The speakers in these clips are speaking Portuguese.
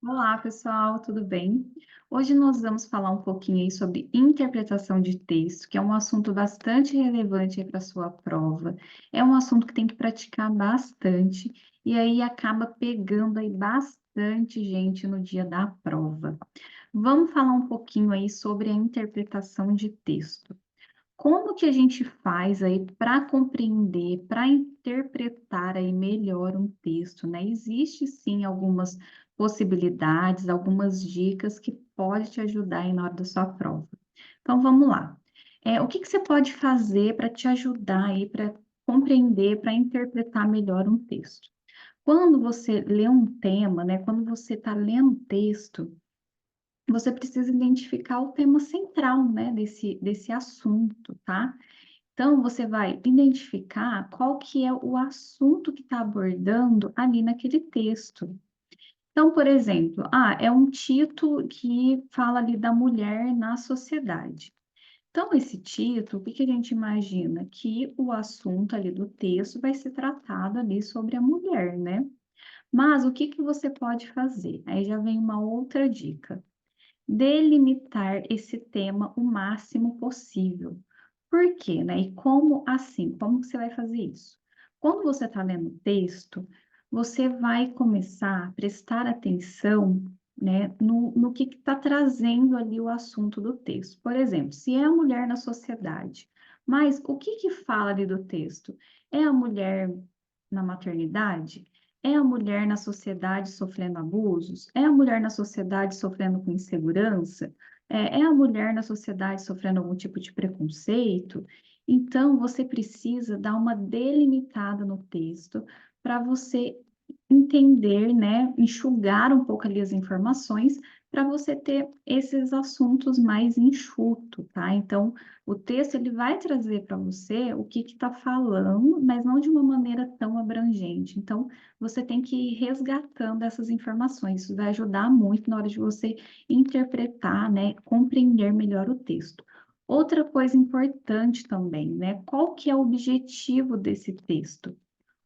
Olá, pessoal, tudo bem? Hoje nós vamos falar um pouquinho aí sobre interpretação de texto, que é um assunto bastante relevante para a sua prova. É um assunto que tem que praticar bastante e aí acaba pegando aí bastante gente no dia da prova. Vamos falar um pouquinho aí sobre a interpretação de texto. Como que a gente faz aí para compreender, para interpretar aí melhor um texto, né? Existe sim algumas possibilidades, algumas dicas que pode te ajudar aí na hora da sua prova. Então vamos lá. O que que você pode fazer para te ajudar aí para compreender, para interpretar melhor um texto? Quando você lê um tema, né? Quando você está lendo um texto, você precisa identificar o tema central, né, desse assunto, tá? Então, você vai identificar qual que é o assunto que está abordando ali naquele texto. Então, por exemplo, é um título que fala ali da mulher na sociedade. Então, esse título, o que que a gente imagina? Que o assunto ali do texto vai ser tratado ali sobre a mulher, né? Mas o que que você pode fazer? Aí já vem uma outra dica. Delimitar esse tema o máximo possível. Por quê, né? E como assim? Como que você vai fazer isso? Quando você está lendo o texto, você vai começar a prestar atenção, né, no que está trazendo ali o assunto do texto. Por exemplo, se é a mulher na sociedade, mas o que que fala ali do texto? É a mulher na maternidade? É a mulher na sociedade sofrendo abusos? É a mulher na sociedade sofrendo com insegurança? É a mulher na sociedade sofrendo algum tipo de preconceito? Então, você precisa dar uma delimitada no texto para você entender, né, enxugar um pouco ali as informações para você ter esses assuntos mais enxuto, tá? Então, o texto ele vai trazer para você o que está falando, mas não de uma maneira tão abrangente. Então, você tem que ir resgatando essas informações. Isso vai ajudar muito na hora de você interpretar, né, compreender melhor o texto. Outra coisa importante também, né? Qual que é o objetivo desse texto?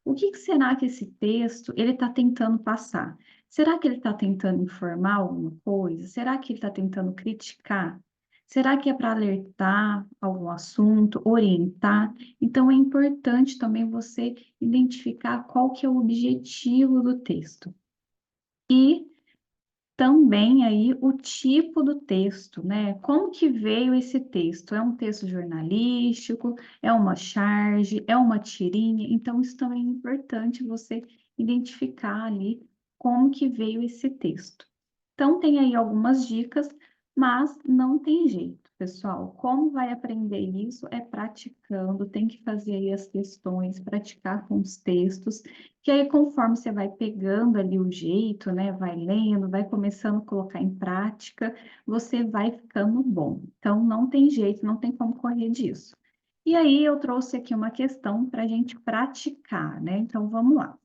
O que que será que esse texto ele está tentando passar? Será que ele está tentando informar alguma coisa? Será que ele está tentando criticar? Será que é para alertar algum assunto, orientar? Então é importante também você identificar qual que é o objetivo do texto. E também aí o tipo do texto, né? Como que veio esse texto? É um texto jornalístico? É uma charge? É uma tirinha? Então, isso também é importante você identificar ali como que veio esse texto. Então, tem aí algumas dicas, mas não tem jeito, pessoal. Como vai aprender isso? É praticando, tem que fazer aí as questões, praticar com os textos, que aí conforme você vai pegando ali o jeito, né, vai lendo, vai começando a colocar em prática, você vai ficando bom. Então, não tem jeito, não tem como correr disso. E aí, eu trouxe aqui uma questão para a gente praticar, né? Então, vamos lá.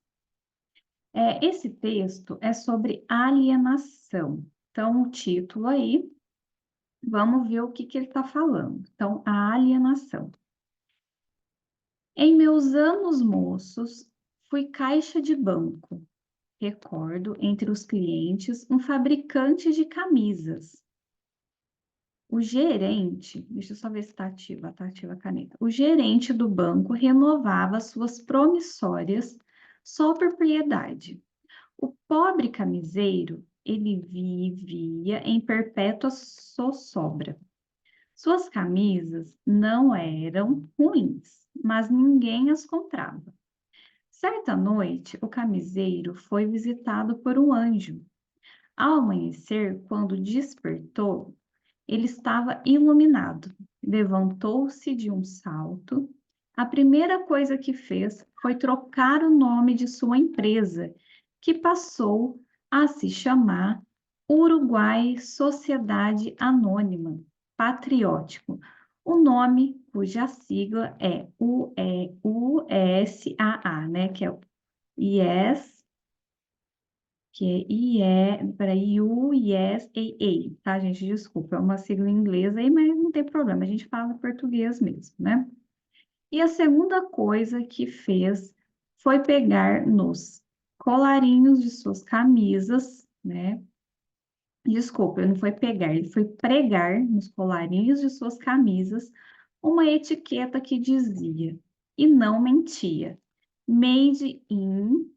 Esse texto é sobre alienação. Então, o título aí, vamos ver o que que ele está falando. Então, a alienação. Em meus anos moços, fui caixa de banco. Recordo entre os clientes um fabricante de camisas. O gerente, deixa eu só ver se está ativa a caneta. O gerente do banco renovava suas promissórias só por piedade. O pobre camiseiro, ele vivia em perpétua zozobra. Suas camisas não eram ruins, mas ninguém as comprava. Certa noite, o camiseiro foi visitado por um anjo. Ao amanhecer, quando despertou, ele estava iluminado. Levantou-se de um salto. A primeira coisa que fez foi trocar o nome de sua empresa, que passou a se chamar Uruguai Sociedade Anônima Patriótico. O nome, cuja sigla é USAA, né? Que é o IES, que é IE, peraí, UESAA, tá, gente? Desculpa, é uma sigla em inglês aí, mas não tem problema, a gente fala português mesmo, né? E a segunda coisa que fez foi pegar nos colarinhos de suas camisas, né? Desculpa, não foi pegar, ele foi pregar nos colarinhos de suas camisas uma etiqueta que dizia, e não mentia, Made in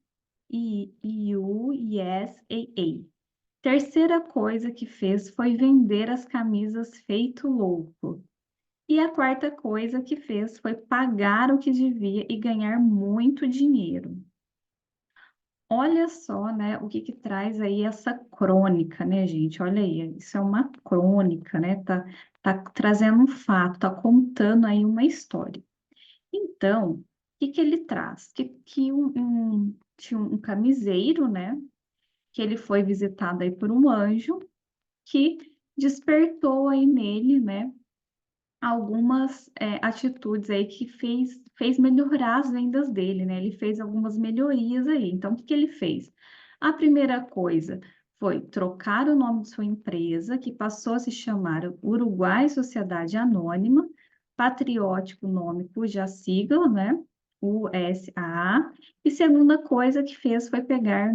USA. Terceira coisa que fez foi vender as camisas feito louco. E a quarta coisa que fez foi pagar o que devia e ganhar muito dinheiro. Olha só, né, o que que traz aí essa crônica, né, gente? Olha aí, isso é uma crônica, né? Tá trazendo um fato, tá contando aí uma história. Então, o que que ele traz? Tinha um camiseiro, né? Que ele foi visitado aí por um anjo que despertou aí nele, né? Algumas atitudes aí que fez melhorar as vendas dele, né? Ele fez algumas melhorias aí. Então, o que que ele fez? A primeira coisa foi trocar o nome de sua empresa, que passou a se chamar Uruguai Sociedade Anônima, patriótico nome cuja sigla, né? USAA. E segunda coisa que fez foi pregar,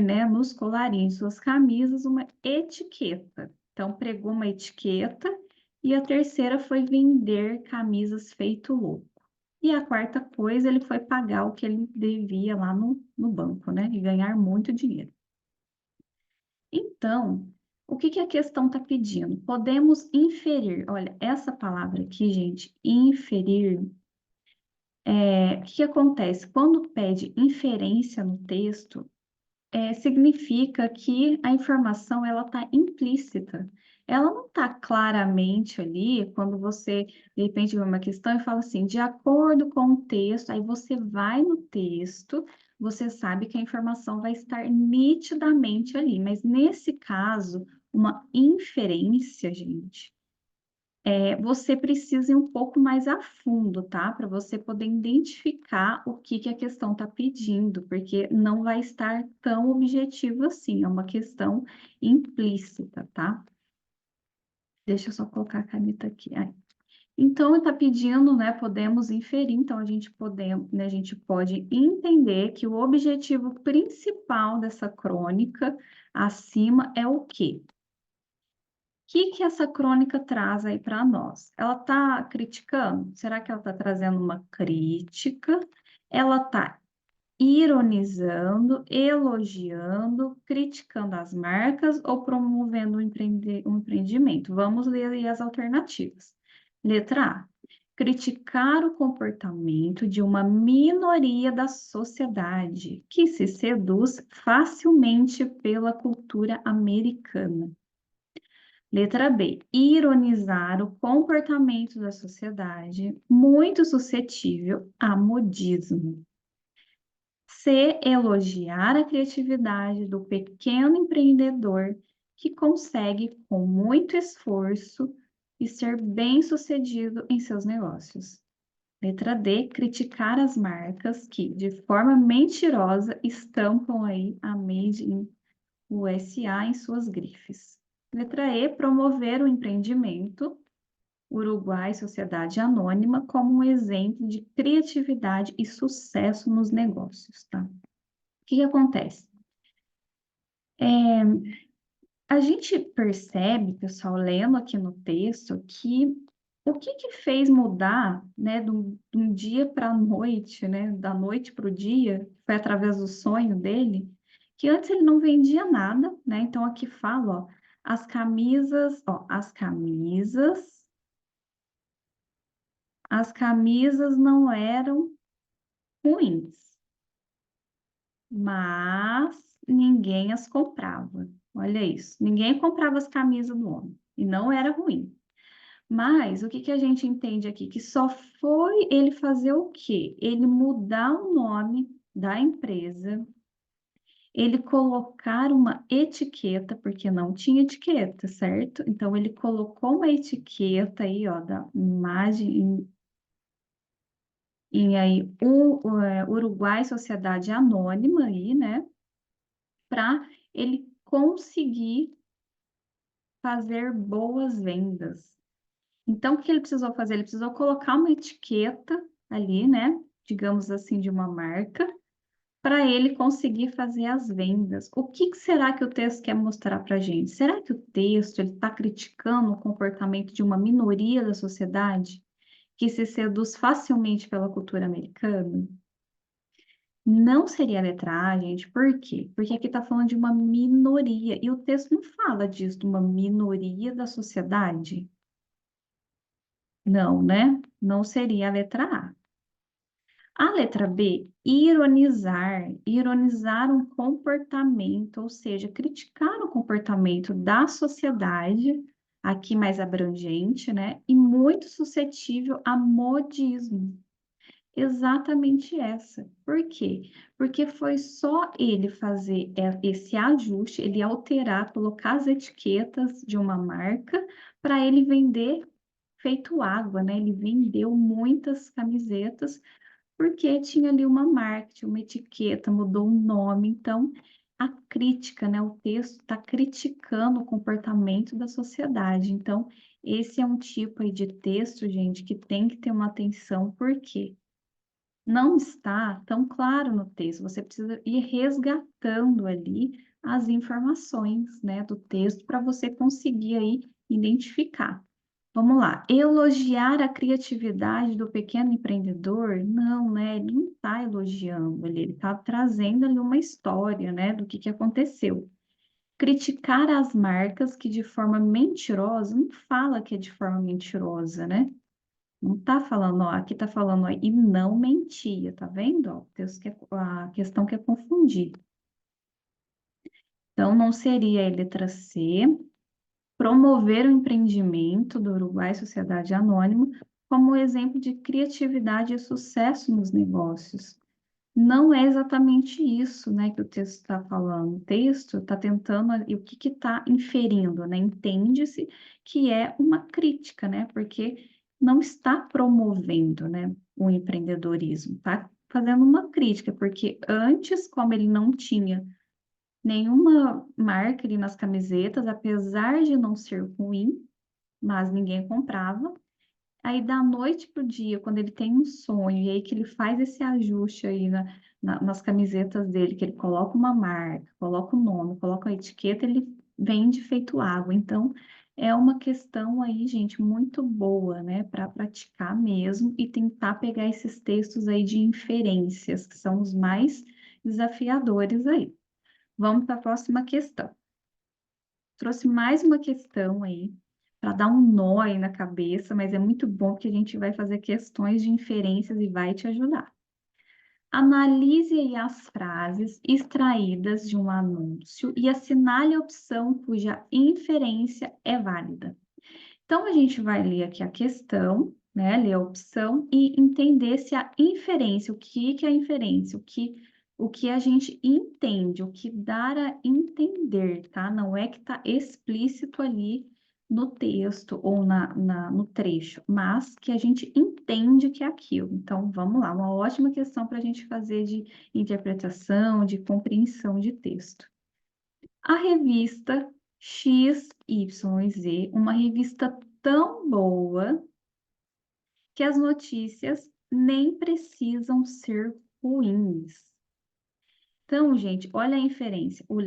né, nos colarinhos de suas camisas uma etiqueta. Então, pregou uma etiqueta e a terceira foi vender camisas feito louco. E a quarta coisa, ele foi pagar o que ele devia lá no banco, né, e ganhar muito dinheiro. Então, o que que a questão está pedindo? Podemos inferir, olha, essa palavra aqui, gente, inferir, o que que acontece? Quando pede inferência no texto, significa que a informação ela está implícita. Ela não está claramente ali quando você, de repente, vê uma questão e fala assim, de acordo com o texto, aí você vai no texto, você sabe que a informação vai estar nitidamente ali. Mas nesse caso, uma inferência, gente, você precisa ir um pouco mais a fundo, tá? Para você poder identificar o que que a questão está pedindo, porque não vai estar tão objetivo assim, é uma questão implícita, tá? Deixa eu só colocar a caneta aqui. Aí. Então, está pedindo, né? Podemos inferir, então a gente pode entender que o objetivo principal dessa crônica acima é o quê? Que essa crônica traz aí para nós? Ela está criticando? Será que ela está trazendo uma crítica? Ela está ironizando, elogiando, criticando as marcas ou promovendo um empreendimento? Vamos ler aí as alternativas. Letra A. Criticar o comportamento de uma minoria da sociedade que se seduz facilmente pela cultura americana. Letra B, ironizar o comportamento da sociedade muito suscetível a modismo. C, elogiar a criatividade do pequeno empreendedor que consegue, com muito esforço, e ser bem-sucedido em seus negócios. Letra D, criticar as marcas que, de forma mentirosa, estampam aí a Made in USA em suas grifes. Letra E, promover o empreendimento Uruguai Sociedade Anônima como um exemplo de criatividade e sucesso nos negócios, tá? O que que acontece? A gente percebe, pessoal, lendo aqui no texto, que o que que fez mudar, né, de um dia para a noite, né, da noite para o dia, foi através do sonho dele, que antes ele não vendia nada, né? Então aqui fala, ó, as camisas não eram ruins, mas ninguém as comprava. Olha isso, ninguém comprava as camisas do homem e não era ruim. Mas o que que a gente entende aqui? Que só foi ele fazer o quê? Ele mudar o nome da empresa, ele colocar uma etiqueta, porque não tinha etiqueta, certo? Então ele colocou uma etiqueta aí, ó, da imagem em aí Uruguai Sociedade Anônima aí, né? Para ele conseguir fazer boas vendas. Então, o que ele precisou fazer? Ele precisou colocar uma etiqueta ali, né? Digamos assim, de uma marca, para ele conseguir fazer as vendas. O que será que o texto quer mostrar para a gente? Será que o texto está criticando o comportamento de uma minoria da sociedade que se seduz facilmente pela cultura americana? Não seria a letra A, gente, por quê? Porque aqui está falando de uma minoria, e o texto não fala disso, de uma minoria da sociedade. Não, né? Não seria a letra A. A letra B, ironizar. Ironizar um comportamento, ou seja, criticar o comportamento da sociedade, aqui mais abrangente, né? E muito suscetível a modismo. Exatamente essa. Por quê? Porque foi só ele fazer esse ajuste, ele alterar, colocar as etiquetas de uma marca para ele vender feito água, né? Ele vendeu muitas camisetas porque tinha ali uma marca, tinha uma etiqueta, mudou o nome. Então, a crítica, né? O texto está criticando o comportamento da sociedade. Então, esse é um tipo aí de texto, gente, que tem que ter uma atenção, por quê? Não está tão claro no texto, você precisa ir resgatando ali as informações, né, do texto para você conseguir aí identificar. Vamos lá, elogiar a criatividade do pequeno empreendedor? Não, né, ele não está elogiando, ele está trazendo ali uma história, né, do que aconteceu. Criticar as marcas que de forma mentirosa, não fala que é de forma mentirosa, né? Não tá falando, ó, aqui tá falando, ó, e não mentia, tá vendo? Ó, o texto a questão quer confundir. Então, não seria a letra C, promover o empreendimento do Uruguai Sociedade Anônima como exemplo de criatividade e sucesso nos negócios. Não é exatamente isso, né, que o texto está falando. O texto está tentando, e o que está inferindo, né? Entende-se que é uma crítica, né? Porque não está promovendo, né, o empreendedorismo, está fazendo uma crítica, porque antes, como ele não tinha nenhuma marca ali nas camisetas, apesar de não ser ruim, mas ninguém comprava. Aí, da noite pro dia, quando ele tem um sonho, e aí que ele faz esse ajuste aí nas camisetas dele, que ele coloca uma marca, coloca o nome, coloca a etiqueta, ele vende feito água. Então, é uma questão aí, gente, muito boa, né, para praticar mesmo e tentar pegar esses textos aí de inferências, que são os mais desafiadores aí. Vamos para a próxima questão. Trouxe mais uma questão aí para dar um nó aí na cabeça, mas é muito bom que a gente vai fazer questões de inferências e vai te ajudar. Analise aí as frases extraídas de um anúncio e assinale a opção cuja inferência é válida. Então, a gente vai ler aqui a questão, né? Ler a opção e entender se a inferência, o que é a inferência, o que a gente entende, o que dá a entender, tá? Não é que está explícito ali no texto ou no trecho, mas que a gente entende que é aquilo. Então, vamos lá, uma ótima questão para a gente fazer de interpretação, de compreensão de texto. A revista XYZ, uma revista tão boa que as notícias nem precisam ser ruins. Então, gente, olha a inferência. O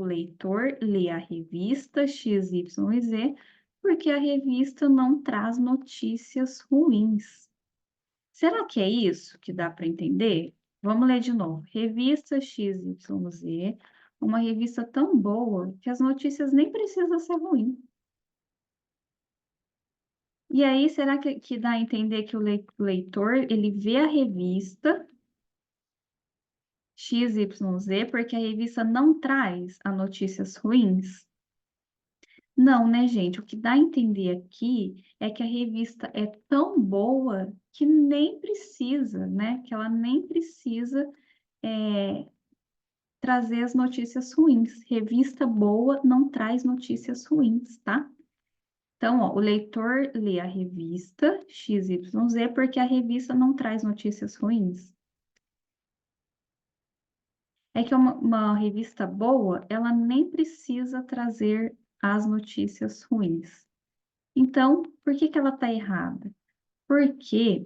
leitor lê a revista XYZ porque a revista não traz notícias ruins. Será que é isso que dá para entender? Vamos ler de novo. Revista XYZ, uma revista tão boa que as notícias nem precisam ser ruins. E aí, será que dá a entender que o leitor, ele vê a revista XYZ porque a revista não traz as notícias ruins? Não, né, gente? O que dá a entender aqui é que a revista é tão boa que nem precisa, né? Que ela nem precisa trazer as notícias ruins. Revista boa não traz notícias ruins, tá? Então, ó, o leitor lê a revista XYZ porque a revista não traz notícias ruins. É que uma revista boa, ela nem precisa trazer as notícias ruins. Então, por que que ela está errada? Porque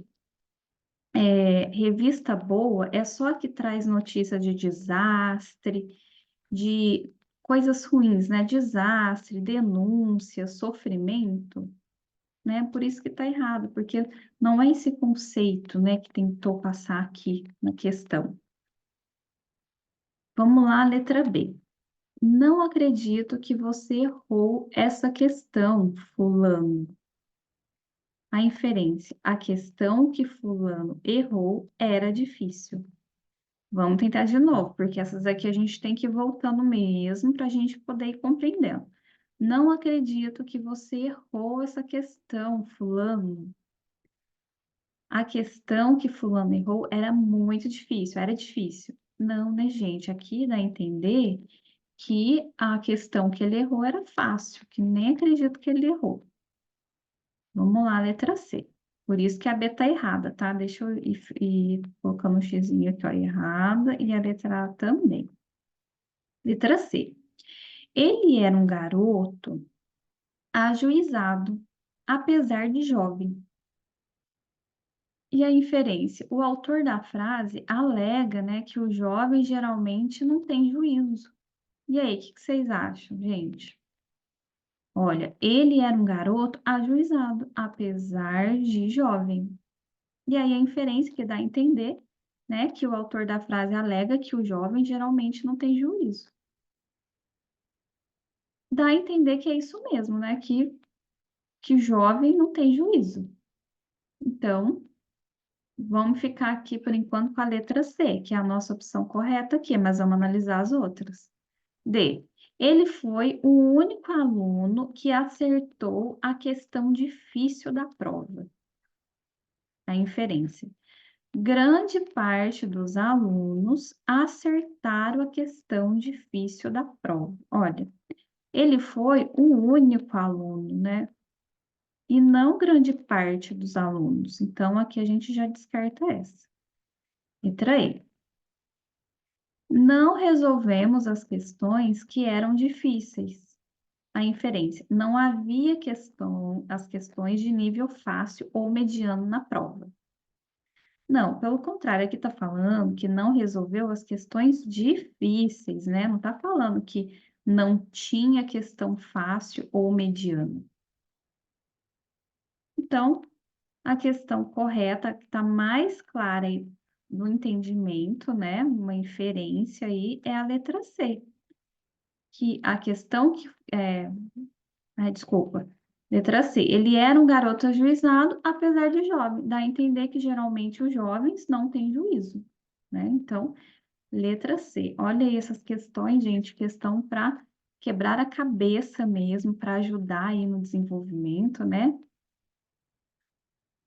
revista boa é só a que traz notícia de desastre, de coisas ruins, né? Desastre, denúncia, sofrimento, né? Por isso que está errado, porque não é esse conceito, né, que tentou passar aqui na questão. Vamos lá, letra B. Não acredito que você errou essa questão, fulano. A inferência. A questão que fulano errou era difícil. Vamos tentar de novo, porque essas aqui a gente tem que ir voltando mesmo para a gente poder ir compreendendo. Não acredito que você errou essa questão, fulano. A questão que fulano errou era muito difícil, era difícil. Não, né, gente? Aqui dá a entender que a questão que ele errou era fácil, que nem acredito que ele errou. Vamos lá, letra C. Por isso que a B tá errada, tá? Deixa eu ir colocando um xizinho aqui, ó, errada, e a letra A também. Letra C. Ele era um garoto ajuizado, apesar de jovem. E a inferência? O autor da frase alega, né, que o jovem geralmente não tem juízo. E aí, o que vocês acham, gente? Olha, ele era um garoto ajuizado, apesar de jovem. E aí a inferência que dá a entender, né, que o autor da frase alega que o jovem geralmente não tem juízo. Dá a entender que é isso mesmo, né, que o jovem não tem juízo. Então, vamos ficar aqui por enquanto com a letra C, que é a nossa opção correta aqui, mas vamos analisar as outras. D. Ele foi o único aluno que acertou a questão difícil da prova. A inferência. Grande parte dos alunos acertaram a questão difícil da prova. Olha, ele foi o único aluno, né? E não grande parte dos alunos. Então, aqui a gente já descarta essa. Letra E. Não resolvemos as questões que eram difíceis. A inferência. Não havia as questões de nível fácil ou mediano na prova. Não, pelo contrário, aqui está falando que não resolveu as questões difíceis, né? Não está falando que não tinha questão fácil ou mediana. Então, a questão correta, que está mais clara aí no entendimento, né? Uma inferência aí, é a letra C. Que a questão que ai, desculpa. Letra C. Ele era um garoto ajuizado, apesar de jovem. Dá a entender que geralmente os jovens não têm juízo, né? Então, letra C. Olha aí essas questões, gente, questão para quebrar a cabeça mesmo, para ajudar aí no desenvolvimento, né?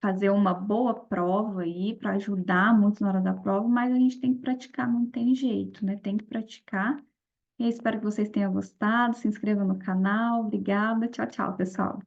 Fazer uma boa prova aí, para ajudar muito na hora da prova, mas a gente tem que praticar, não tem jeito, né? Tem que praticar. E eu espero que vocês tenham gostado. Se inscreva no canal. Obrigada. Tchau, tchau, pessoal.